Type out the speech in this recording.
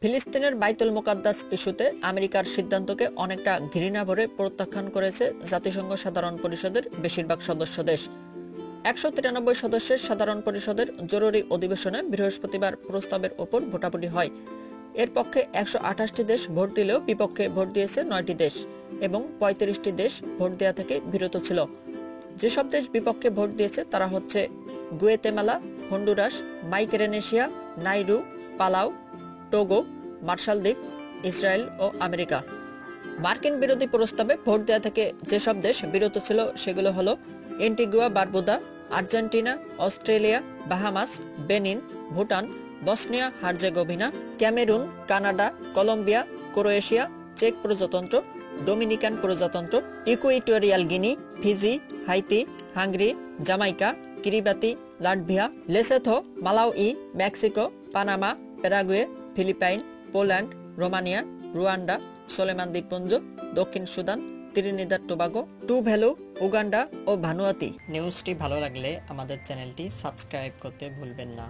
ফিলিস্তিনের বাইতুল মুকাদ্দাস ইস্যুতে আমেরিকার সিদ্ধান্তকে অনেকটা ঘৃণা ভরে প্রত্যাখ্যান করেছে জাতিসংঘ সাধারণ পরিষদের বেশিরভাগ সদস্য দেশ। 193 সদস্যের সাধারণ পরিষদের জরুরি অধিবেশনে বৃহস্পতিবার প্রস্তাবের ওপর ভোটাভুটি হয়। এর পক্ষে 128টি দেশ ভোট দিলেও বিপক্ষে ভোট দিয়েছে 9টি দেশ এবং 35টি দেশ ভোট দেওয়া থেকে বিরত ছিল। যেসব দেশ বিপক্ষে ভোট দিয়েছে তারা হচ্ছে Guatemala, Honduras, Micronesia, Nauru, Palau, Togo, Marshall দ্বীপ, ইসরায়েল ও আমেরিকা। মার্কিন বিরোধী প্রস্তাবে ভোট দেওয়া থেকে যেসব দেশ বিরত ছিল সেগুলো হলো Antigua Barbuda, Argentina, Australia, Bahamas, Benin, Bhutan, Bosnia Herzegovina, Cameroon, Canada, Colombia, Croatia, চেক প্রজাতন্ত্র, ডোমিনিকান প্রজাতন্ত্র, Equatorial Guinea, Fiji, Haiti, Hungary, Jamaica, Kiribati, Latvia, Lesotho, Malawi, Mexico, Panama, Paraguay, Philippine, Poland, Romania, Rwanda, Solomon দ্বীপপুঞ্জ, দক্ষিণ Sudan, Trinidad Tobago, Tuvalu, Uganda ও Vanuatu. নিউজটি ভালো লাগলে আমাদের চ্যানেলটি সাবস্ক্রাইব করতে ভুলবেন না।